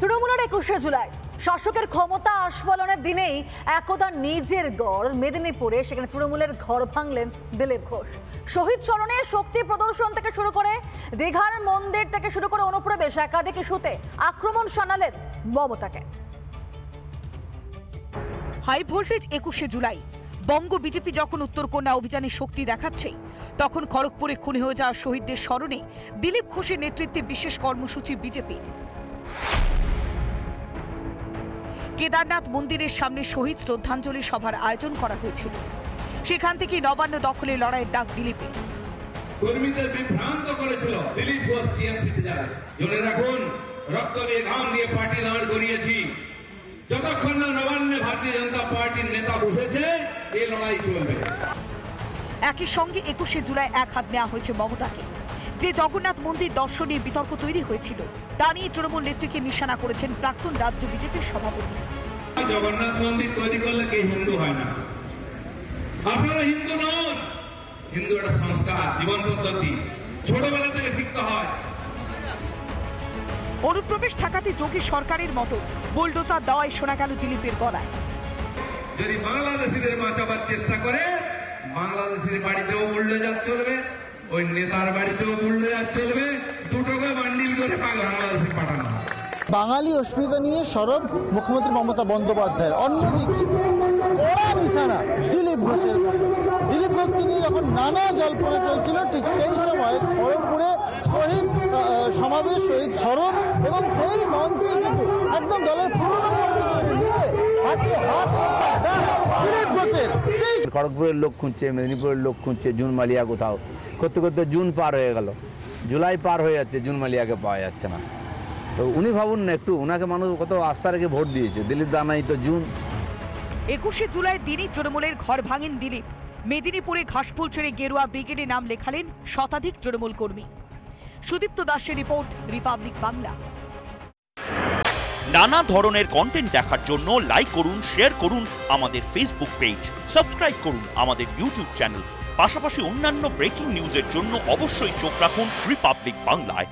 তৃণমূলের ২১শে জুলাই শাসকের ক্ষমতা আস্ফালনের দিনেই একদা নিজের গড় মেদিনীপুরে সেখানে তৃণমূলের ঘর ভাঙলেন দিলীপ ঘোষ। শহীদ স্মরণে শক্তি প্রদর্শন থেকে শুরু করে দীঘার মন্দির থেকে শুরু করে অনুপ্রবেশ একাধিক ইস্যুতে আক্রমণ শানালেন মমতাকে। হাই ভোল্টেজ ২১শে জুলাই বঙ্গ বিজেপি যখন উত্তরকন্যা অভিযানে শক্তি দেখাচ্ছে, তখন খড়গপুরে খুন হয়ে যাওয়া শহীদদের স্মরণে দিলীপ ঘোষের নেতৃত্বে বিশেষ কর্মসূচি বিজেপি। কেদারনাথ মন্দিরের সামনে শহীদ শ্রদ্ধাঞ্জলি সভার আয়োজন করা হয়েছিল। সেখান থেকে নবান্ন দখলে লড়াইয়ের ডাক দিলীপের। কর্মীদের বিভ্রান্ত করেছিল দিলীপ ঘোষ টিএমসিতে যাবে। জেনে রাখুন, রক্ত দিয়ে ঘাম দিয়ে পার্টি দাঁড় করিয়েছি। যতক্ষণ না নবান্নে ভারতীয় জনতা পার্টির নেতা বসেছে, এই লড়াই চলবে। একই সঙ্গে ২১শে জুলাই এক হাত নেওয়া হয়েছে মমতাকে। যে জগন্নাথ মন্দির দর্শন নিয়ে বিতর্ক তৈরি হয়েছিল, তা নিয়ে তৃণমূল নেত্রীকে নিশানা করেছেন প্রাক্তন রাজ্য বিজেপির সভাপতি। জগন্নাথ মন্দির তৈরি করলে কে হিন্দু হয় না? আপনারা হিন্দু নন। হিন্দু একটা সংস্কার, জীবন পদ্ধতি, ছোটবেলা থেকে শিখতে হয়। অনুপ্রবেশ ঠেকাতে যোগী সরকারের মতো বুলডোজার দেওয়াই শোনা গেল দিলীপের গলায়। যদি বাংলাদেশিদের বাঁচাবার চেষ্টা করে, বাংলাদেশের বাড়িতেও বুলডোজার চলবে, ওই নেতার বাড়িতেও বুলডোজার চলবে, দুটোকে বান্ডিল করে বাংলাদেশে পাঠানো। বাঙালি অস্মিতা নিয়ে সরব মুখ্যমন্ত্রী মমতা বন্দ্যোপাধ্যায়ের। অন্যদিকে কড়া নিশানা দিলীপ ঘোষের। দিলীপ ঘোষকে নিয়ে যখন নানা জল্পনা চলছিল, ঠিক সেই সময় খড়গপুরে শহীদ সমাবেশ, শহীদ স্মরণ এবং সেই মঞ্চে কিন্তু একদম দলের পুরনো দিলীপ ঘোষের। খড়গপুরের লোক খুঁজছে, মেদিনীপুরের লোক খুঁজছে জুন মালিয়া কোথাও, করতে করতে জুন পার হয়ে গেল, জুলাই পার হয়ে যাচ্ছে, জুন মালিয়াকে পাওয়া যাচ্ছে না। তো উনি ভাবুন না একটু, ওনাকে মানুষ কত আস্থা রেখে ভোট দিয়েছে। দিলীপ দানাই তো জুন। ২১শে জুলাই দিনই তৃণমূলের ঘর ভাঙেন দিলীপ। মেদিনীপুরে ঘাসফুল ছেড়ে গেরুয়া ব্রিগেডে নাম লেখালেন শতাধিক তৃণমূল কর্মী। সুদীপ্ত দাসের রিপোর্ট, রিপাবলিক বাংলা। নানা ধরনের কন্টেন্ট দেখার জন্য লাইক করুন, শেয়ার করুন আমাদের ফেসবুক পেজ, সাবস্ক্রাইব করুন আমাদের ইউটিউব চ্যানেল। পাশাপাশি অন্যান্য ব্রেকিং নিউজের জন্য অবশ্যই চোখ রাখুন রিপাবলিক বাংলায়।